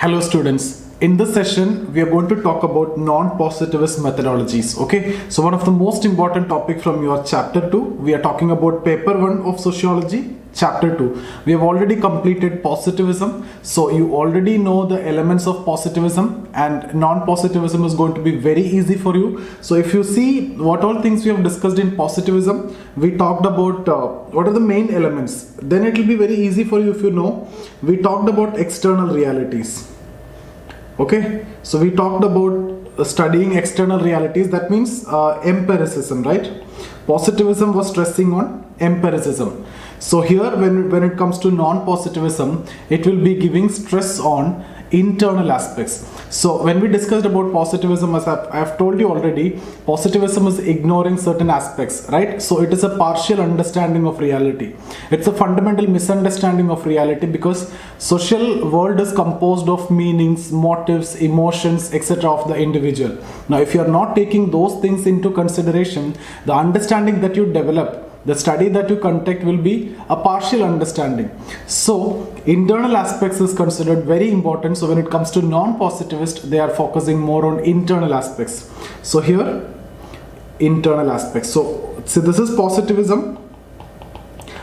Hello students, in this session we are going to talk about non-positivist methodologies. Okay, so one of the most important topic from your chapter 2, we are talking about paper 1 of sociology, chapter 2. We have already completed positivism, so you already know the elements of positivism, and non-positivism is going to be very easy for you. So if you see what all things we have discussed in positivism, we talked about what are the main elements, then it will be very easy for you if you know. We talked about external realities. Okay, so we talked about studying external realities, that means empiricism, right? Positivism was stressing on empiricism. So here when it comes to non-positivism, it will be giving stress on internal aspects. So when we discussed about positivism, as I have told you already, positivism is ignoring certain aspects, right? So it is a partial understanding of reality. It's a fundamental misunderstanding of reality, because social world is composed of meanings, motives, emotions, etc. of the individual. Now if you are not taking those things into consideration, the understanding that you develop, the study that you conduct will be a partial understanding. So internal aspects is considered very important. So when it comes to non-positivist, they are focusing more on internal aspects. So here, internal aspects. So this is positivism.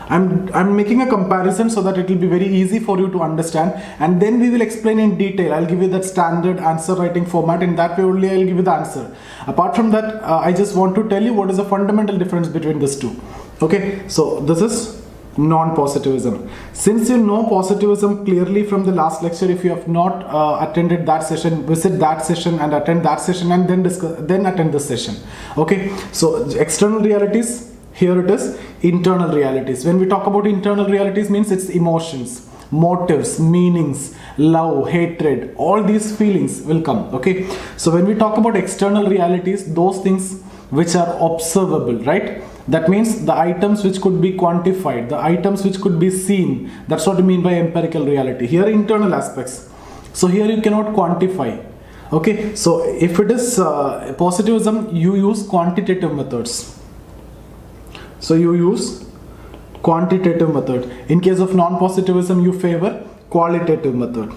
I'm making a comparison so that it will be very easy for you to understand, and then we will explain in detail. I'll give you that standard answer writing format. In that way only I'll give you the answer. Apart from that, I just want to tell you what is the fundamental difference between these two. Okay, so this is non-positivism. Since you know positivism clearly from the last lecture, if you have not attended that session, visit that session and attend that session, and then attend this session. Okay, so external realities, here it is internal realities. When we talk about internal realities, means it's emotions, motives, meanings, love, hatred, all these feelings will come. Okay, so when we talk about external realities, those things which are observable, right? That means the items which could be quantified, the items which could be seen. That's what we mean by empirical reality. Here internal aspects. So here you cannot quantify. Okay, so if it is positivism, you use quantitative methods. So you use quantitative method. In case of non-positivism, you favor qualitative method.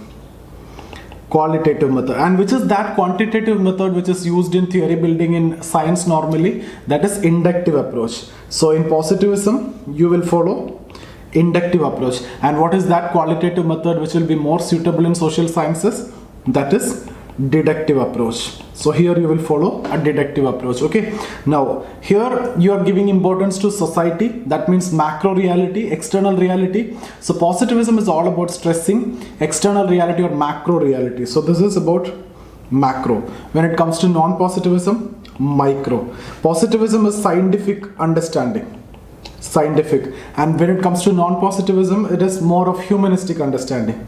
Qualitative method. And which is that quantitative method which is used in theory building in science normally? That is inductive approach. So in positivism, you will follow inductive approach. And what is that qualitative method which will be more suitable in social sciences? That is deductive approach. So here you will follow a deductive approach. Okay, now here you are giving importance to society, that means macro reality, external reality. So positivism is all about stressing external reality or macro reality. So this is about macro. When it comes to non-positivism, micro. Positivism is scientific understanding, scientific, and when it comes to non-positivism, it is more of humanistic understanding.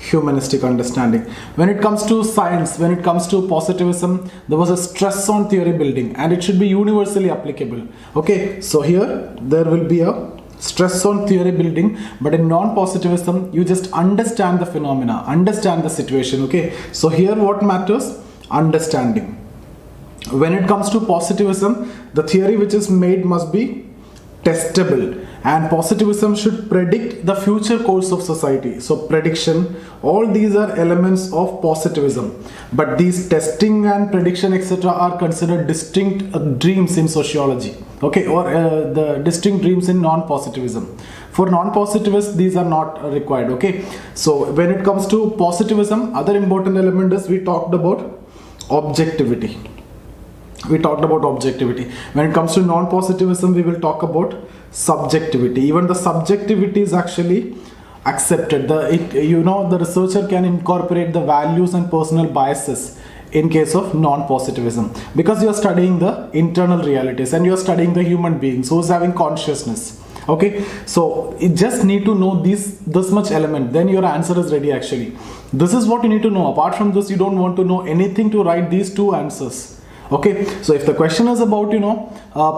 Humanistic understanding. When it comes to science, when it comes to positivism, there was a stress on theory building, and it should be universally applicable. Okay, so here there will be a stress on theory building, but in non-positivism, you just understand the phenomena, understand the situation. Okay, so here what matters? Understanding. When it comes to positivism, the theory which is made must be testable, and positivism should predict the future course of society. So prediction, all these are elements of positivism, but these testing and prediction etc. are considered distinct dreams in sociology. Okay, or the distinct dreams in non-positivism. For non-positivists, these are not required. Okay, so when it comes to positivism, other important element is we talked about objectivity. We talked about objectivity. When it comes to non-positivism, we will talk about subjectivity. Even the subjectivity is actually accepted. The researcher can incorporate the values and personal biases in case of non-positivism, because you are studying the internal realities and you are studying the human beings who is having consciousness. Okay, so you just need to know this much element, then your answer is ready. Actually, this is what you need to know. Apart from this, you don't want to know anything to write these two answers. Okay, so if the question is about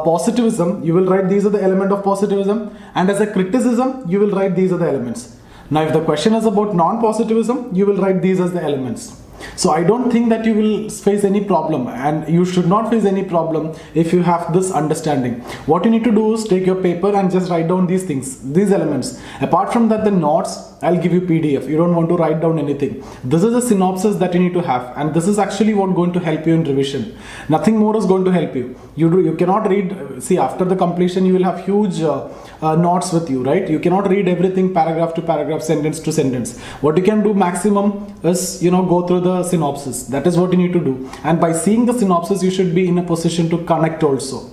positivism, you will write these are the element of positivism, and as a criticism you will write these are the elements. Now if the question is about non-positivism, you will write these as the elements. So I don't think that you will face any problem, and you should not face any problem if you have this understanding. What you need to do is take your paper and just write down these things, these elements. Apart from that, the notes I'll give you PDF. You don't want to write down anything. This is a synopsis that you need to have, and this is actually what going to help you in revision. Nothing more is going to help you. You cannot read. See, after the completion, you will have huge notes with you, right? You cannot read everything paragraph to paragraph, sentence to sentence. What you can do maximum is, go through the synopsis. That is what you need to do. And by seeing the synopsis, you should be in a position to connect also.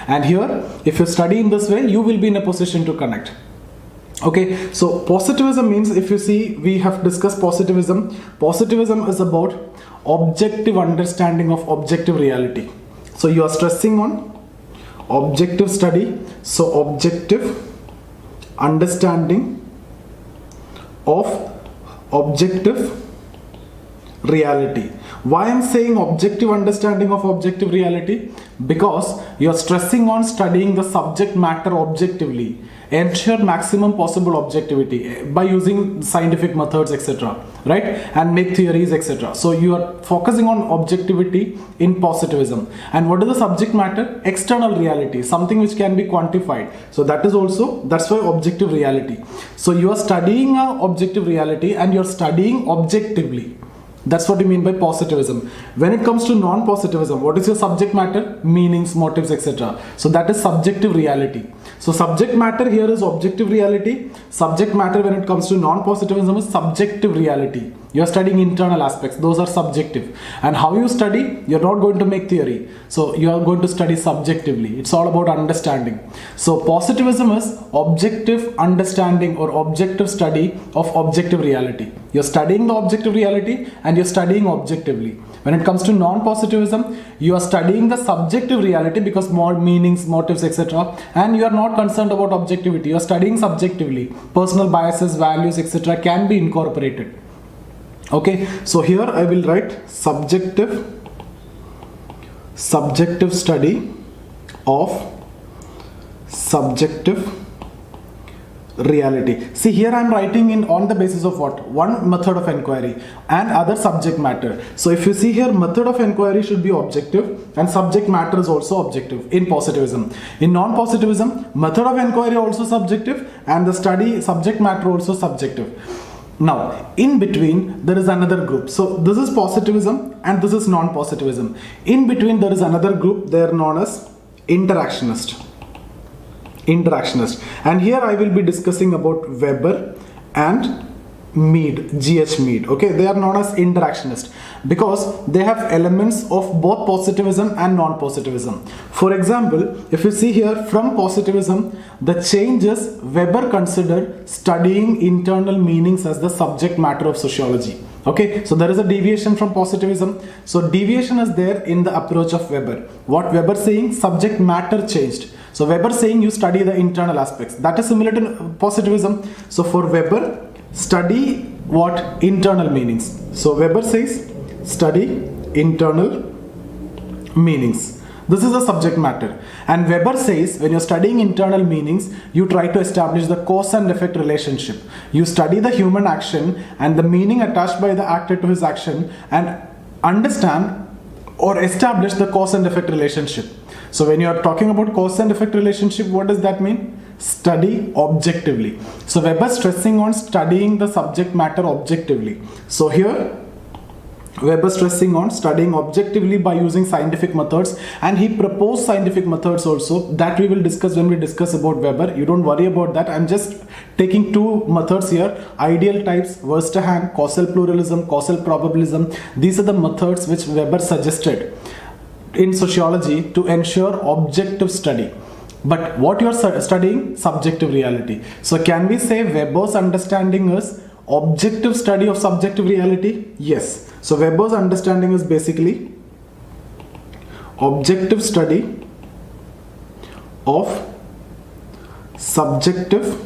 And here, if you study in this way, you will be in a position to connect. Okay, so positivism means, if you see, we have discussed positivism. Positivism is about objective understanding of objective reality. So you are stressing on objective study. So objective understanding of objective reality. Why I am saying objective understanding of objective reality? Because you are stressing on studying the subject matter objectively. Ensure maximum possible objectivity by using scientific methods, etc., right? And make theories, etc. So you are focusing on objectivity in positivism. And what is the subject matter? External reality, something which can be quantified. So that's why objective reality. So you are studying objective reality and you are studying objectively. That's what you mean by positivism. When it comes to non-positivism, what is your subject matter? Meanings, motives, etc. So that is subjective reality. So subject matter here is objective reality. Subject matter when it comes to non-positivism is subjective reality. You are studying internal aspects. Those are subjective. And how you study, you're not going to make theory. So you are going to study subjectively. It's all about understanding. So positivism is objective understanding or objective study of objective reality. You're studying the objective reality and you're studying objectively. When it comes to non-positivism, you are studying the subjective reality because more meanings, motives, etc. And you are not concerned about objectivity. You are studying subjectively. Personal biases, values, etc. can be incorporated. Okay, so here I will write subjective study of subjective reality. See, here I am writing in on the basis of what? One method of inquiry and other subject matter. So if you see here, method of inquiry should be objective and subject matter is also objective in positivism. In non-positivism, method of inquiry also subjective and the study subject matter also subjective. Now, in between, there is another group. So this is positivism and this is non-positivism. In between, there is another group. They are known as interactionist. And here I will be discussing about Weber and Mead, G.H. Mead. Okay, they are known as interactionist because they have elements of both positivism and non-positivism. For example, if you see here from positivism, the change is Weber considered studying internal meanings as the subject matter of sociology. Okay, so there is a deviation from positivism. So deviation is there in the approach of Weber. What Weber saying? Subject matter changed. So Weber saying you study the internal aspects. That is similar to positivism. So for Weber, study what? Internal meanings. So Weber says study internal meanings. This is the subject matter. And Weber says when you're studying internal meanings, you try to establish the cause and effect relationship. You study the human action and the meaning attached by the actor to his action and understand or establish the cause and effect relationship. So when you are talking about cause and effect relationship, what does that mean? Study objectively. So Weber stressing on studying the subject matter objectively. So here Weber stressing on studying objectively by using scientific methods, and he proposed scientific methods also that we will discuss when we discuss about Weber. You don't worry about that. I'm just taking two methods here: ideal types, Verstehen, causal pluralism, causal probabilism. These are the methods which Weber suggested in sociology to ensure objective study. But what you are studying? Subjective reality. So can we say Weber's understanding is objective study of subjective reality? Yes. So Weber's understanding is basically objective study of subjective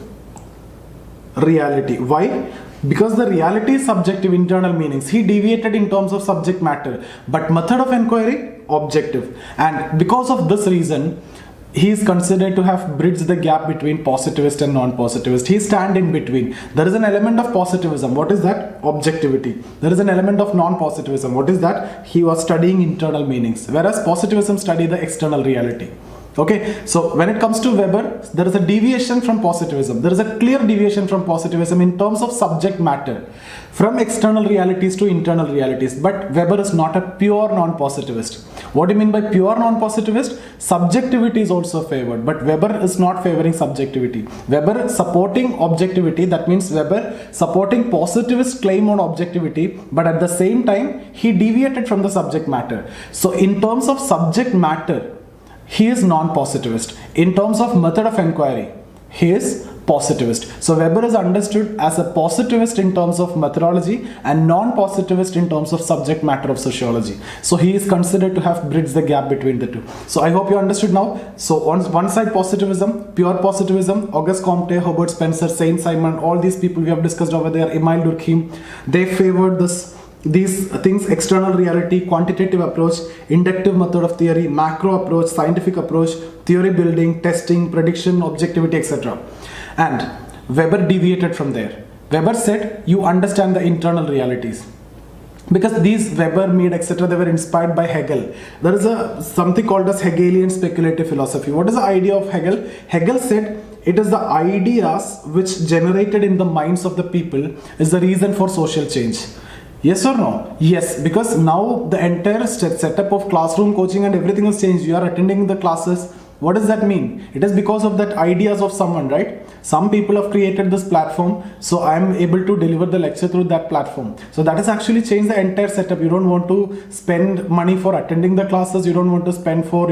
reality. Why? Because the reality is subjective, internal meanings. He deviated in terms of subject matter, but method of inquiry, objective. And because of this reason, he is considered to have bridged the gap between positivist and non-positivist. He stands in between. There is an element of positivism. What is that? Objectivity. There is an element of non-positivism. What is that? He was studying internal meanings, whereas positivism studied the external reality. Okay, so when it comes to Weber, there is a deviation from positivism. There is a clear deviation from positivism in terms of subject matter, from external realities to internal realities. But Weber is not a pure non-positivist. What do you mean by pure non-positivist? Subjectivity is also favored, but Weber is not favoring subjectivity. Weber is supporting objectivity. That means Weber supporting positivist claim on objectivity, but at the same time, he deviated from the subject matter. So in terms of subject matter, he is non-positivist. In terms of method of inquiry, he is positivist. So Weber is understood as a positivist in terms of methodology and non-positivist in terms of subject matter of sociology. So he is considered to have bridged the gap between the two. So I hope you understood now. So on one side positivism, pure positivism, Auguste Comte, Herbert Spencer, Saint-Simon, all these people we have discussed over there, Emile Durkheim, they favored these things: external reality, quantitative approach, inductive method of theory, macro approach, scientific approach, theory building, testing, prediction, objectivity, etc. And Weber deviated from there. Weber said you understand the internal realities. Because these Weber, Mead, etc., they were inspired by Hegel. There is something called as Hegelian speculative philosophy. What is the idea of Hegel? Hegel said it is the ideas which generated in the minds of the people is the reason for social change. Yes or no? Yes, because now the entire setup of classroom coaching and everything has changed. You are attending the classes. What does that mean? It is because of that ideas of someone, right? Some people have created this platform, so I am able to deliver the lecture through that platform. So that has actually changed the entire setup. You don't want to spend money for attending the classes. You don't want to spend for,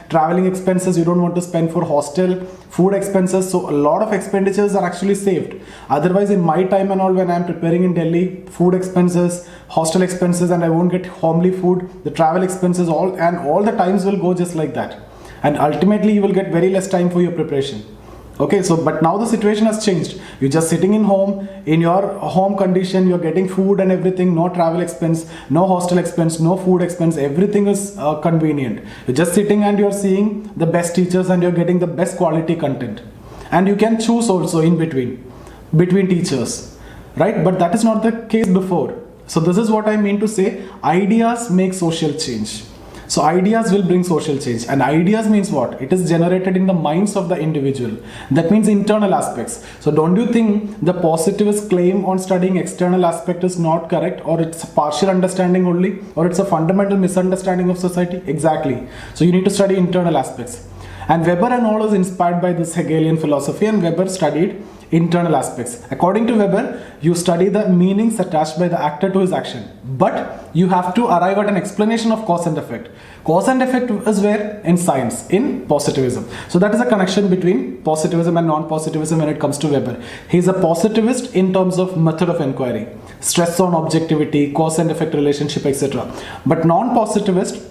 traveling expenses. You don't want to spend for hostel, food expenses. So a lot of expenditures are actually saved. Otherwise, in my time and all, when I'm preparing in Delhi, food expenses, hostel expenses, and I won't get homely food, the travel expenses, all the times will go just like that. And ultimately, you will get very less time for your preparation. Okay, so but now the situation has changed. You're just sitting in home, in your home condition, you're getting food and everything, no travel expense, no hostel expense, no food expense, everything is convenient. You're just sitting and you're seeing the best teachers and you're getting the best quality content. And you can choose also in between teachers, right? But that is not the case before. So this is what I mean to say, ideas make social change. So ideas will bring social change, and ideas means what? It is generated in the minds of the individual. That means internal aspects. So don't you think the positivist claim on studying external aspect is not correct, or it's a partial understanding only, or it's a fundamental misunderstanding of society? Exactly. So you need to study internal aspects. And Weber and all is inspired by this Hegelian philosophy, and Weber studied internal aspects. According to Weber, you study the meanings attached by the actor to his action, but you have to arrive at an explanation of cause and effect. Cause and effect is where? In science, in positivism. So that is a connection between positivism and non-positivism when it comes to Weber. He is a positivist in terms of method of inquiry, stress on objectivity, cause and effect relationship, etc. But non-positivist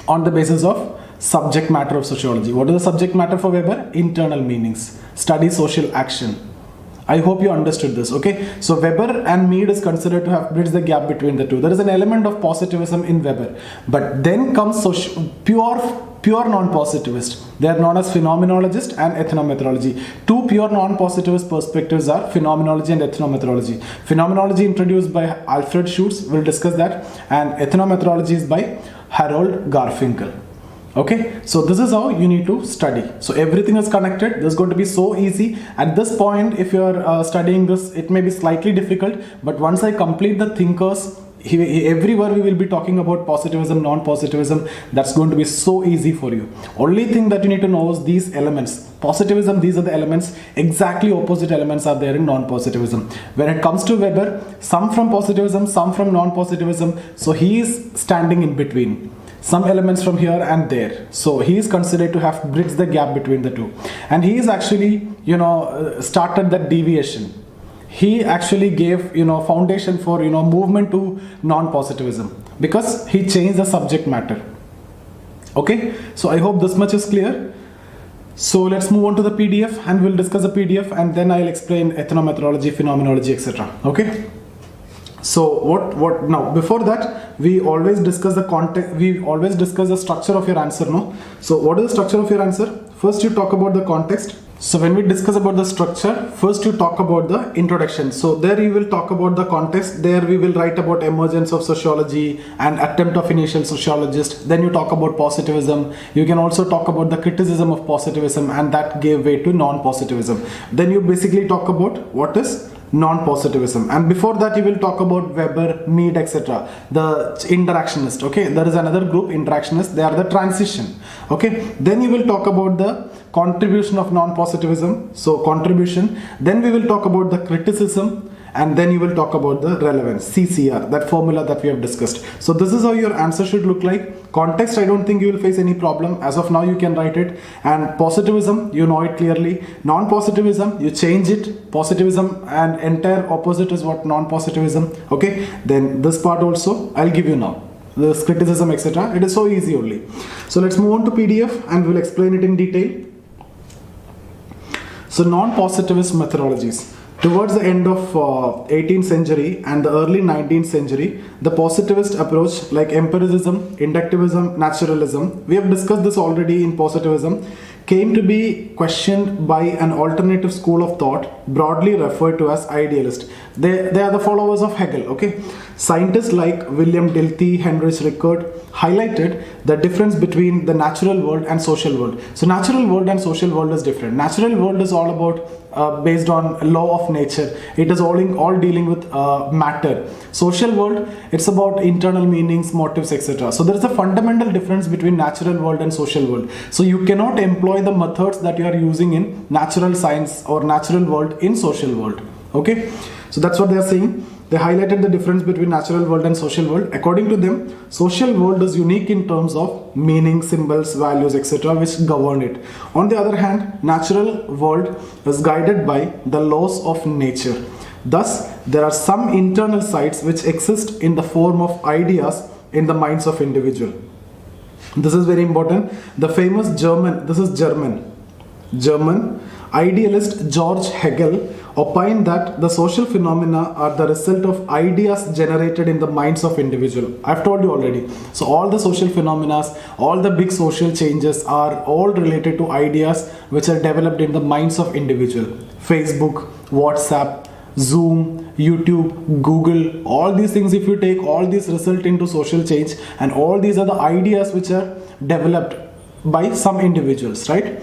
on the basis of subject matter of sociology. What is the subject matter for Weber? Internal meanings. Study social action. I hope you understood this, okay? So Weber and Mead is considered to have bridged the gap between the two. There is an element of positivism in Weber. But then comes pure non-positivist. They are known as phenomenologist and ethnomethodology. Two pure non-positivist perspectives are phenomenology and ethnomethodology. Phenomenology introduced by Alfred Schutz, we'll discuss that. And ethnomethodology is by Harold Garfinkel. Okay, so this is how you need to study. So everything is connected. This is going to be so easy. At this point, if you're studying this, it may be slightly difficult. But once I complete the thinkers, everywhere we will be talking about positivism, non-positivism. That's going to be so easy for you. Only thing that you need to know is these elements. Positivism, these are the elements. Exactly opposite elements are there in non-positivism. When it comes to Weber, some from positivism, some from non-positivism. So he is standing in between. Some elements from here and there. So he is considered to have bridged the gap between the two. And he is actually, started that deviation. He actually gave, foundation for, movement to non-positivism because he changed the subject matter. Okay. So I hope this much is clear. So let's move on to the PDF and we'll discuss the PDF and then I'll explain ethnomethodology, phenomenology, etc. Okay. So what now? Before that, we always discuss the context. We always discuss the structure of your answer, no? So what is the structure of your answer? First, you talk about the context. So when we discuss about the structure, first you talk about the introduction. So there you will talk about the context. There we will write about emergence of sociology and attempt of initial sociologists. Then you talk about positivism. You can also talk about the criticism of positivism, and that gave way to non-positivism. Then you basically talk about what is non-positivism, and before that you will talk about Weber, Mead, etc. The interactionist. Okay, there is another group, interactionists. They are the transition. Okay, then you will talk about the contribution of non-positivism, so contribution. Then we will talk about the criticism, and then you will talk about the relevance, CCR, that formula that we have discussed. So this is how your answer should look like. Context, I don't think you will face any problem. As of now, you can write it. And positivism, you know it clearly. Non-positivism, you change it. Positivism and entire opposite is what non-positivism. Okay, then this part also I'll give you now. This criticism, etc. It is so easy only. So let's move on to PDF and we'll explain it in detail. So non-positivist methodologies. Towards the end of 18th century and the early 19th century, the positivist approach like empiricism, inductivism, naturalism, we have discussed this already in positivism, came to be questioned by an alternative school of thought broadly referred to as idealist. They are the followers of Hegel. Okay, scientists like William Dilthey, Heinrich Rickert highlighted the difference between the natural world and social world. So natural world and social world is different. Natural world is all about based on law of nature. It is all dealing with matter. Social world, it's about internal meanings, motives, etc. So there is a fundamental difference between natural world and social world. So you cannot employ the methods that you are using in natural science or natural world in social world. Okay, so that's what they are saying. They highlighted the difference between natural world and social world. According to them, social world is unique in terms of meaning, symbols, values, etc., which govern it. On the other hand, natural world is guided by the laws of nature. Thus, there are some internal sides which exist in the form of ideas in the minds of individual. This is very important. The famous German idealist George Hegel opined that the social phenomena are the result of ideas generated in the minds of individual. I've told you already. So all the social phenomena, all the big social changes are all related to ideas which are developed in the minds of individual. Facebook, WhatsApp, Zoom, YouTube, Google, all these things, if you take all these, result into social change, and all these are the ideas which are developed by some individuals, right?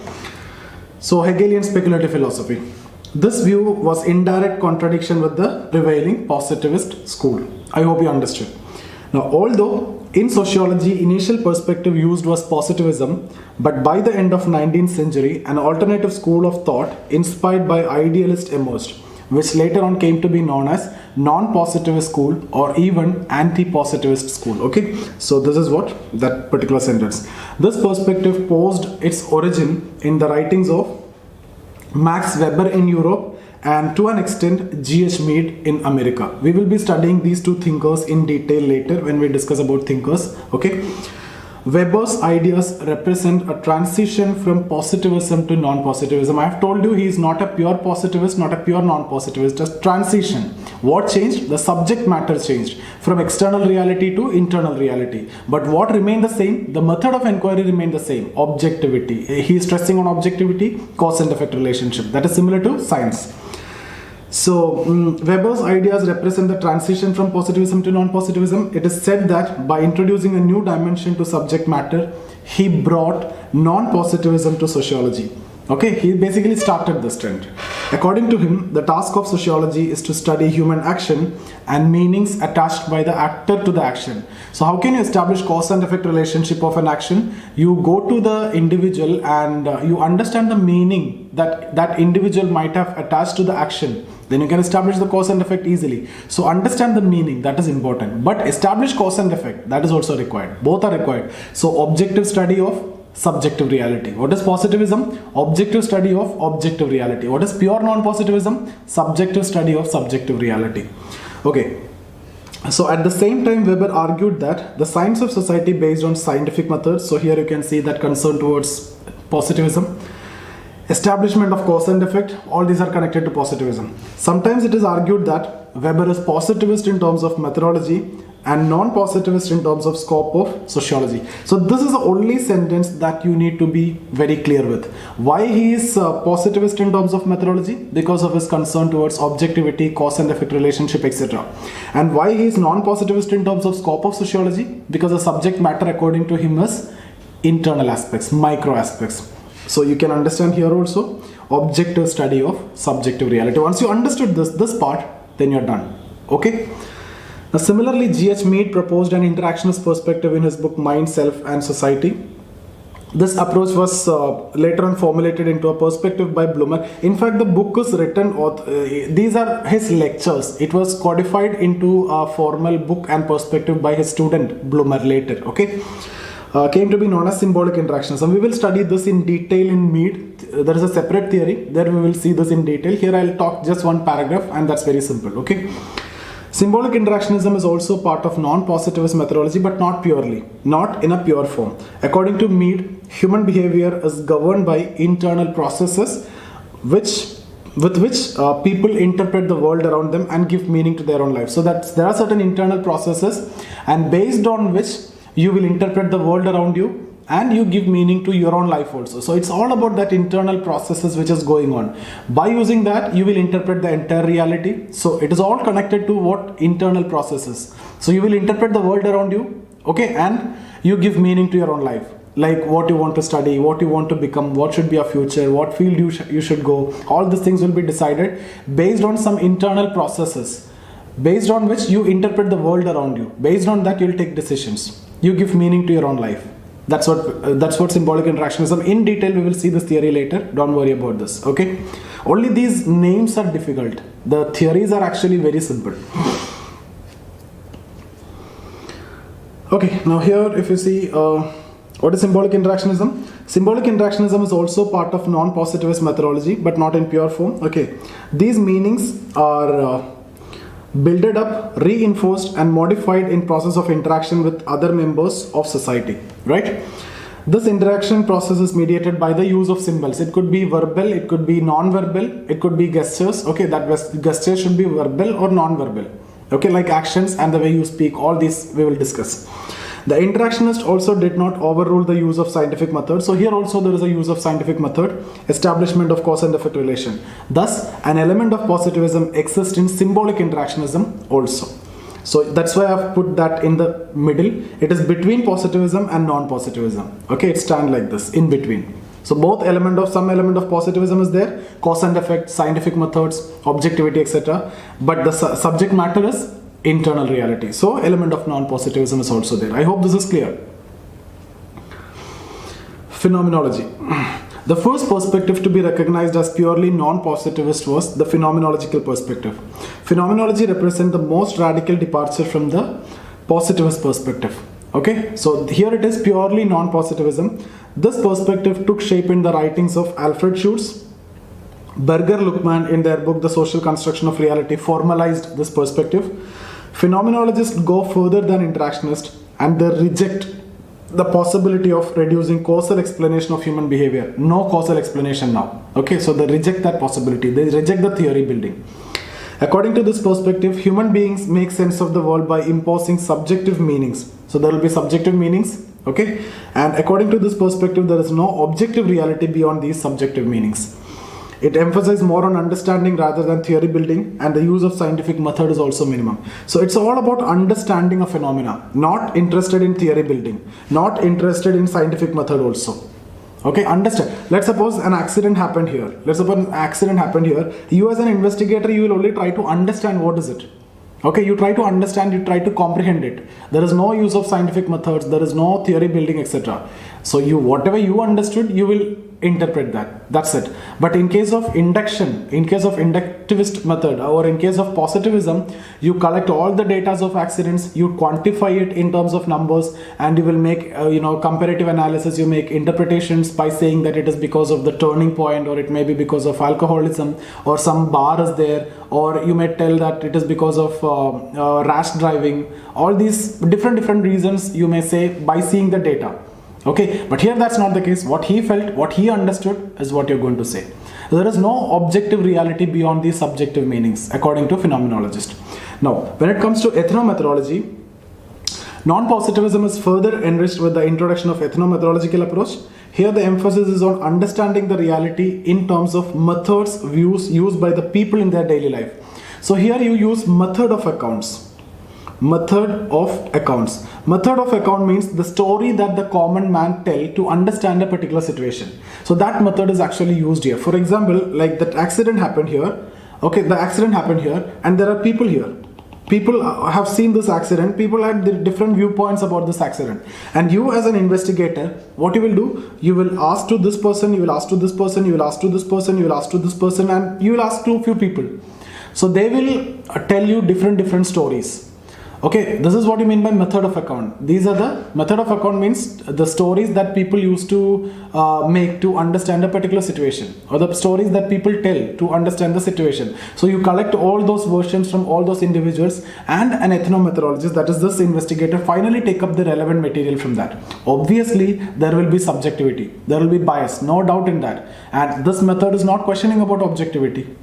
So Hegelian speculative philosophy. This view was in direct contradiction with the prevailing positivist school. I hope you understood. Now, although in sociology, initial perspective used was positivism, but by the end of 19th century, an alternative school of thought inspired by idealists emerged, which later on came to be known as non-positivist school or even anti-positivist school. Okay, so this is what that particular sentence. This perspective posed its origin in the writings of Max Weber in Europe and to an extent G.H. Mead in America. We will be studying these two thinkers in detail later when we discuss about thinkers. Okay, Weber's ideas represent a transition from positivism to non-positivism. I have told you he is not a pure positivist, not a pure non-positivist, just transition. What changed? The subject matter changed from external reality to internal reality. But what remained the same? The method of inquiry remained the same. Objectivity. He is stressing on objectivity, cause and effect relationship. That is similar to science. So Weber's ideas represent the transition from positivism to non-positivism. It is said that by introducing a new dimension to subject matter, he brought non-positivism to sociology. Okay, he basically started this trend. According to him, the task of sociology is to study human action and meanings attached by the actor to the action. So how can you establish cause and effect relationship of an action? You go to the individual and you understand the meaning that that individual might have attached to the action. Then you can establish the cause and effect easily. So understand the meaning, that is important. But establish cause and effect, that is also required. Both are required. So objective study of subjective reality. What is positivism? Objective study of objective reality. What is pure non-positivism? Subjective study of subjective reality. Okay. So at the same time, Weber argued that the science of society based on scientific methods. So here you can see that concern towards positivism. Establishment of cause and effect, all these are connected to positivism. Sometimes it is argued that Weber is positivist in terms of methodology and non-positivist in terms of scope of sociology. So this is the only sentence that you need to be very clear with. Why he is positivist in terms of methodology? Because of his concern towards objectivity, cause and effect relationship, etc. And why he is non-positivist in terms of scope of sociology? Because the subject matter according to him is internal aspects, micro aspects. So you can understand here also objective study of subjective reality. Once you understood this part, then you're done. Okay. Now, similarly, G.H. Mead proposed an interactionist perspective in his book Mind, Self and Society. This approach was later on formulated into a perspective by Bloomer. In fact, the book is written, these are his lectures. It was codified into a formal book and perspective by his student Bloomer later. Okay. Came to be known as symbolic interactionism. We will study this in detail in Mead. There is a separate theory. There we will see this in detail. Here I'll talk just one paragraph, and that's very simple. Okay. Symbolic interactionism is also part of non-positivist methodology, but not purely, not in a pure form. According to Mead, human behavior is governed by internal processes with which people interpret the world around them and give meaning to their own life. So that there are certain internal processes, and based on which you will interpret the world around you and you give meaning to your own life also. So it's all about that internal processes which is going on. By using that, you will interpret the entire reality. So it is all connected to what internal processes. So you will interpret the world around you, okay, and you give meaning to your own life. Like what you want to study, what you want to become, what should be your future, what field you should go. All these things will be decided based on some internal processes, based on which you interpret the world around you. Based on that, you'll take decisions. You give meaning to your own life. That's what symbolic interactionism. In detail, we will see this theory later. Don't worry about this. Okay. Only these names are difficult. The theories are actually very simple. Okay. Now here, if you see, what is symbolic interactionism? Symbolic interactionism is also part of non-positivist methodology, but not in pure form. Okay. These meanings are built up, reinforced and modified in process of interaction with other members of society, right? This interaction process is mediated by the use of symbols. It could be verbal, it could be non-verbal, it could be gestures. Okay, that gestures should be verbal or non-verbal. Okay, like actions and the way you speak, all these we will discuss. The interactionist also did not overrule the use of scientific method. So here also there is a use of scientific method, establishment of cause and effect relation. Thus, an element of positivism exists in symbolic interactionism also. So that's why I've put that in the middle. It is between positivism and non-positivism. Okay, it stands like this, in between. So some element of positivism is there, cause and effect, scientific methods, objectivity, etc. But the subject matter is internal reality. So element of non-positivism is also there. I hope this is clear. Phenomenology. The first perspective to be recognized as purely non-positivist was the phenomenological perspective. Phenomenology represents the most radical departure from the positivist perspective. Okay, so here it is purely non-positivism. This perspective took shape in the writings of Alfred Schutz. Berger Luckman, in their book The Social Construction of Reality, formalized this perspective. Phenomenologists go further than interactionists and they reject the possibility of reducing causal explanation of human behavior. No causal explanation now. Okay, so they reject that possibility. They reject the theory building. According to this perspective, human beings make sense of the world by imposing subjective meanings. So there will be subjective meanings. Okay, and according to this perspective, there is no objective reality beyond these subjective meanings. It emphasizes more on understanding rather than theory building, and the use of scientific method is also minimum. So it's all about understanding a phenomena, not interested in theory building, not interested in scientific method also. Okay, understand. Let's suppose an accident happened here. You as an investigator, you will only try to understand what is it. Okay, you try to understand, you try to comprehend it. There is no use of scientific methods, there is no theory building, etc. So whatever you understood, you will interpret that. That's it. But in case of induction, in case of inductivist method, or in case of positivism, you collect all the data of accidents, you quantify it in terms of numbers, and you will make comparative analysis. You make interpretations by saying that it is because of the turning point, or it may be because of alcoholism, or some bar is there, or you may tell that it is because of rash driving. All these different reasons you may say by seeing the data. Okay, but here that's not the case. What he felt, what he understood is what you're going to say. There is no objective reality beyond these subjective meanings, according to phenomenologists. Now, when it comes to ethnomethodology, Non-positivism is further enriched with the introduction of ethnomethodological approach. Here the emphasis is on understanding the reality in terms of methods, views used by the people in their daily life. So here you use method of accounts. Method of accounts. Method of account means the story that the common man tell to understand a particular situation. So that method is actually used here. For example, like that accident happened here. Okay, the accident happened here and there are people here. People have seen this accident. People had different viewpoints about this accident. And you as an investigator, what you will do? You will ask to this person, you will ask to this person, you will ask to this person, you will ask to this person, and you will ask to a few people. So they will tell you different stories. Okay, this is what you mean by method of account. These are the method of account means the stories that people used to make to understand a particular situation, or the stories that people tell to understand the situation. So you collect all those versions from all those individuals, and an ethnomethodologist, that is this investigator, finally take up the relevant material from that. Obviously, there will be subjectivity, there will be bias, no doubt in that. And this method is not questioning about objectivity.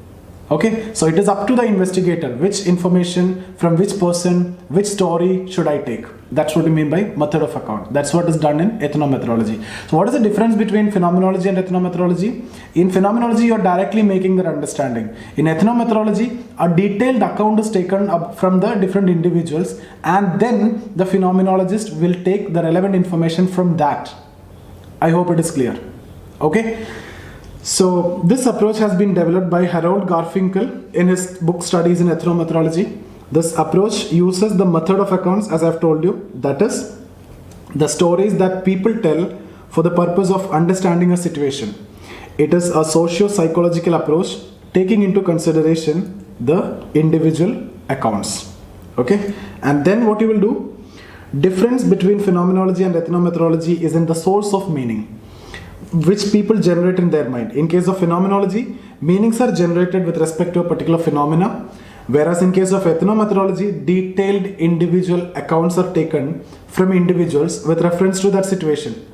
Okay, so it is up to the investigator which information from which person, which story should I take. That's what we mean by method of account. That's what is done in ethnomethodology. So what is the difference between phenomenology and ethnomethodology? In phenomenology, you are directly making their understanding. In ethnomethodology, a detailed account is taken up from the different individuals, and then the phenomenologist will take the relevant information from that. I hope it is clear. Okay. So this approach has been developed by Harold Garfinkel in his book Studies in Ethnomethodology. This approach uses the method of accounts, as I've told you, that is the stories that people tell for the purpose of understanding a situation. It is a socio-psychological approach taking into consideration the individual accounts. Okay, and then what you will do? Difference between phenomenology and ethnomethodology is in the source of meaning, which people generate in their mind. In case of phenomenology, meanings are generated with respect to a particular phenomena, whereas in case of ethnomethodology, detailed individual accounts are taken from individuals with reference to that situation.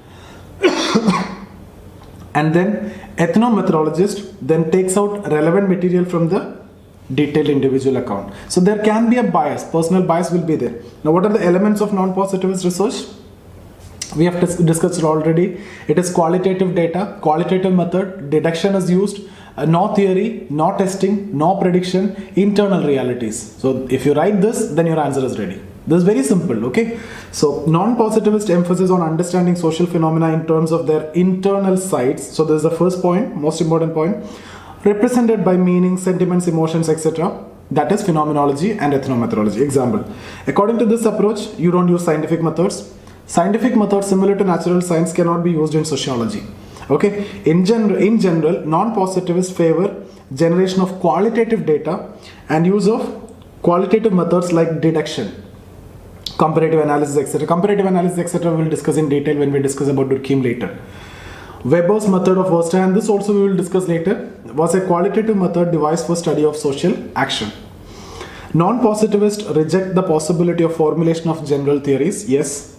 And then ethnomethodologist then takes out relevant material from the detailed individual account. So there can be a bias, personal bias will be there. Now what are the elements of non-positivist research? We have discussed it already. It is qualitative data, qualitative method, deduction is used, no theory, no testing, no prediction, internal realities. So if you write this, then your answer is ready. This is very simple, okay? So non-positivist emphasis on understanding social phenomena in terms of their internal sides. So this is the first point, most important point, represented by meaning, sentiments, emotions, etc. That is phenomenology and ethnomethodology. Example, according to this approach, you don't use scientific methods. Scientific methods similar to natural science cannot be used in sociology. Okay, in general, non-positivists favor generation of qualitative data and use of qualitative methods like deduction, comparative analysis, etc. Comparative analysis, etc. we will discuss in detail when we discuss about Durkheim later. Weber's method of Verstehen, this also we will discuss later, was a qualitative method devised for study of social action. Non-positivists reject the possibility of formulation of general theories. Yes.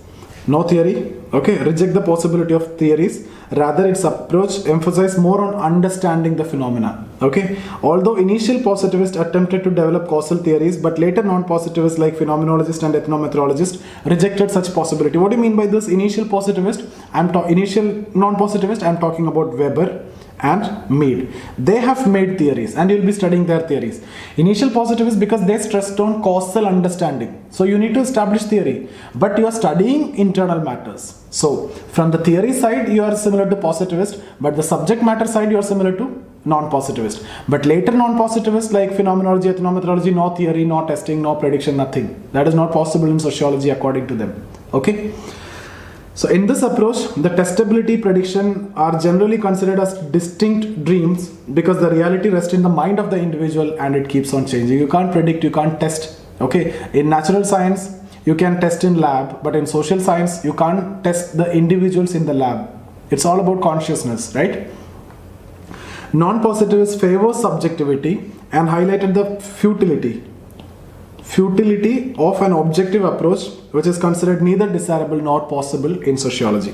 No theory, okay, reject the possibility of theories. Rather, its approach emphasizes more on understanding the phenomena, okay. Although initial positivists attempted to develop causal theories, but later non-positivists like phenomenologists and ethnomethodologists rejected such possibility. What do you mean by this? Initial positivist, initial non-positivist, I'm talking about Weber and Mead. They have made theories and you'll be studying their theories. Initial positivists, because they stressed on causal understanding. So you need to establish theory, but you are studying internal matters. So from the theory side, you are similar to positivist, but the subject matter side, you are similar to non-positivist. But later non-positivists like phenomenology, ethnomethodology, no theory, no testing, no prediction, nothing. That is not possible in sociology according to them. Okay. So in this approach, the testability prediction are generally considered as distinct dreams because the reality rests in the mind of the individual and it keeps on changing. You can't predict, you can't test. Okay, in natural science, you can test in lab, but in social science, you can't test the individuals in the lab. It's all about consciousness, right? Non-positivists favor subjectivity and highlighted the futility of an objective approach which is considered neither desirable nor possible in sociology.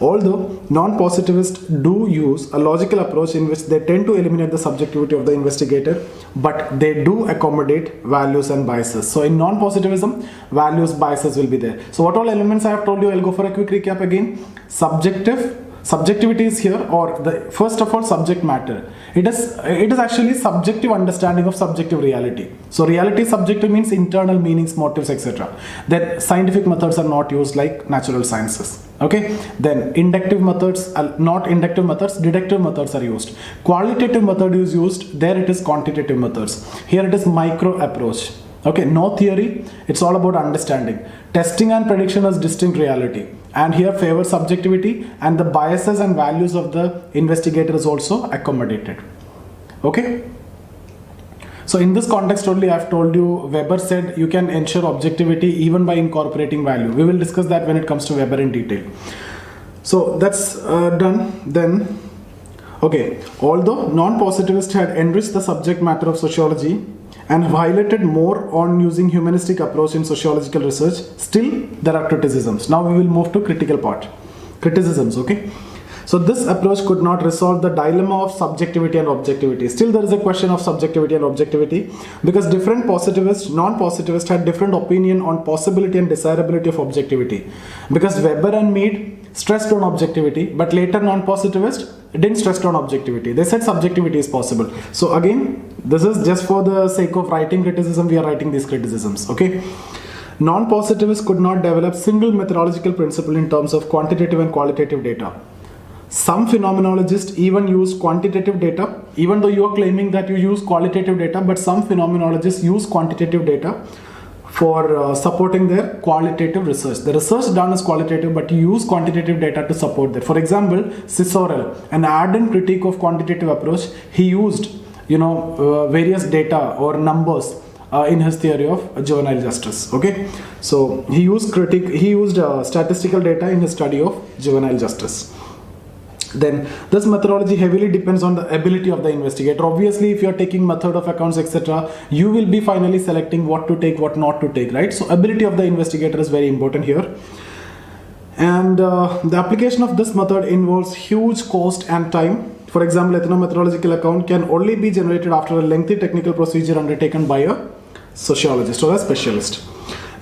Although non-positivists do use a logical approach in which they tend to eliminate the subjectivity of the investigator, but they do accommodate values and biases. So in non-positivism, values, biases will be there. So what all elements I have told you, I'll go for a quick recap again. Subjectivity is here, or the first of all, subject matter. It is actually subjective understanding of subjective reality. So reality subjective means internal meanings, motives, etc. Then scientific methods are not used like natural sciences. Okay. Then inductive methods are not inductive methods, deductive methods are used. Qualitative method is used, there it is quantitative methods. Here it is micro approach. Okay, no theory, it's all about understanding. Testing and prediction is distinct reality. And here favor subjectivity, and the biases and values of the investigator is also accommodated. Okay. So in this context only, I have told you, Weber said you can ensure objectivity even by incorporating value. We will discuss that when it comes to Weber in detail. So that's done. Then, okay, although non-positivists had enriched the subject matter of sociology and highlighted more on using humanistic approach in sociological research, still there are criticisms. Now we will move to critical part. Criticisms, okay. So this approach could not resolve the dilemma of subjectivity and objectivity. Still there is a question of subjectivity and objectivity, because different positivists, non-positivists had different opinion on possibility and desirability of objectivity. Because Weber and Mead stressed on objectivity, but later non-positivists didn't stress on objectivity. They said subjectivity is possible. So again, this is just for the sake of writing criticism, we are writing these criticisms, okay. Non-positivists could not develop single methodological principle in terms of quantitative and qualitative data. Some phenomenologists even use quantitative data, even though you are claiming that you use qualitative data, but some phenomenologists use quantitative data for supporting their qualitative research. The research done is qualitative, but you use quantitative data to support that. For example, Cisorel, an ardent critique of quantitative approach, he used, various data or numbers in his theory of juvenile justice. Okay, so he used statistical data in his study of juvenile justice. Then this methodology heavily depends on the ability of the investigator. Obviously, if you are taking method of accounts, etc., you will be finally selecting what to take, what not to take, right? So ability of the investigator is very important here. And the application of this method involves huge cost and time. For example, ethnomethodological account can only be generated after a lengthy technical procedure undertaken by a sociologist or a specialist.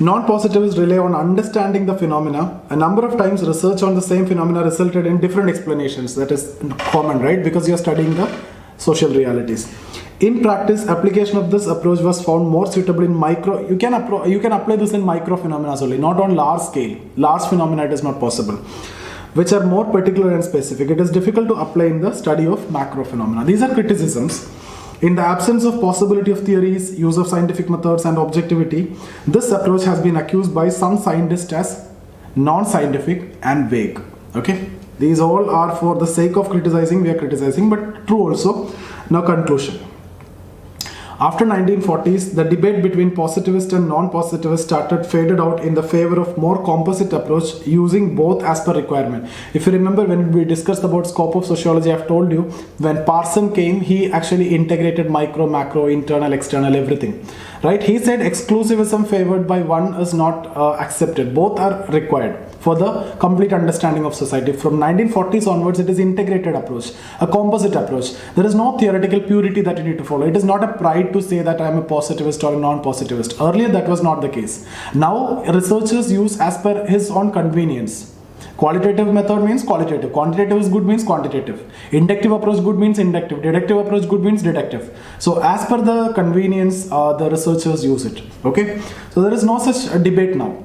Non-positivists rely on understanding the phenomena. A number of times research on the same phenomena resulted in different explanations. That is common, right? Because you are studying the social realities. In practice, application of this approach was found more suitable in micro. You can apply this in micro phenomena only, not on large scale. Large phenomena it is not possible, which are more particular and specific. It is difficult to apply in the study of macro phenomena. These are criticisms. In the absence of possibility of theories, use of scientific methods and objectivity, this approach has been accused by some scientists as non-scientific and vague. Okay, these all are for the sake of criticizing, we are criticizing, but true also. Now conclusion. After 1940s, the debate between positivist and non-positivist faded out in the favor of more composite approach using both as per requirement. If you remember when we discussed about scope of sociology, I have told you when Parson came, he actually integrated micro, macro, internal, external, everything. Right? He said exclusivism favored by one is not accepted. Both are required for the complete understanding of society. From 1940s onwards, it is integrated approach, a composite approach. There is no theoretical purity that you need to follow. It is not a pride to say that I am a positivist or a non-positivist. Earlier, that was not the case. Now, researchers use as per his own convenience. Qualitative method means qualitative. Quantitative is good means quantitative. Inductive approach good means inductive. Deductive approach good means deductive. So as per the convenience, the researchers use it. Okay. So there is no such debate now.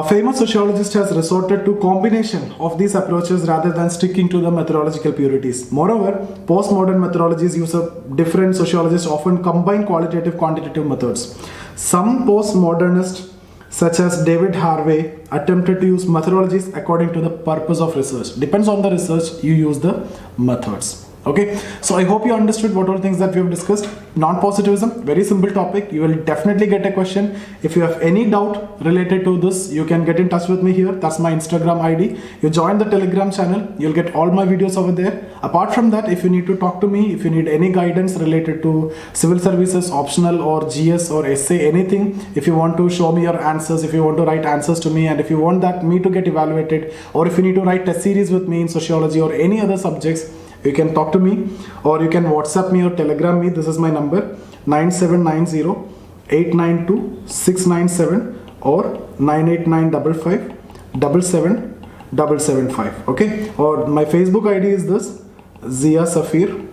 Famous sociologist has resorted to combination of these approaches rather than sticking to the methodological purities. Moreover, postmodern methodologies use of different sociologists often combine qualitative quantitative methods. Some postmodernists such as David Harvey attempted to use methodologies according to the purpose of research. Depends on the research, you use the methods. Okay, so I hope you understood what all things that we have discussed. Non-positivism, very simple topic. You will definitely get a question. If you have any doubt related to this, you can get in touch with me here. That's my Instagram ID. You join the Telegram channel, you'll get all my videos over there. Apart from that, if you need to talk to me, if you need any guidance related to civil services, optional or GS or essay, anything, if you want to show me your answers, if you want to write answers to me, and if you want that me to get evaluated, or if you need to write test series with me in sociology or any other subjects, you can talk to me, or you can WhatsApp me or Telegram me. This is my number, 9790-892-697 or 98955-77775. Okay, or my Facebook ID is this, Zia Safir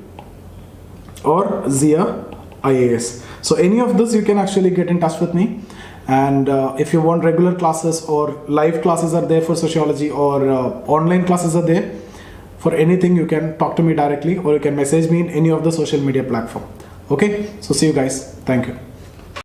or Zia IAS. So any of this you can actually get in touch with me. And if you want regular classes or live classes are there for sociology, or online classes are there, for anything you can talk to me directly, or you can message me in any of the social media platform. Okay, so see you guys. Thank you.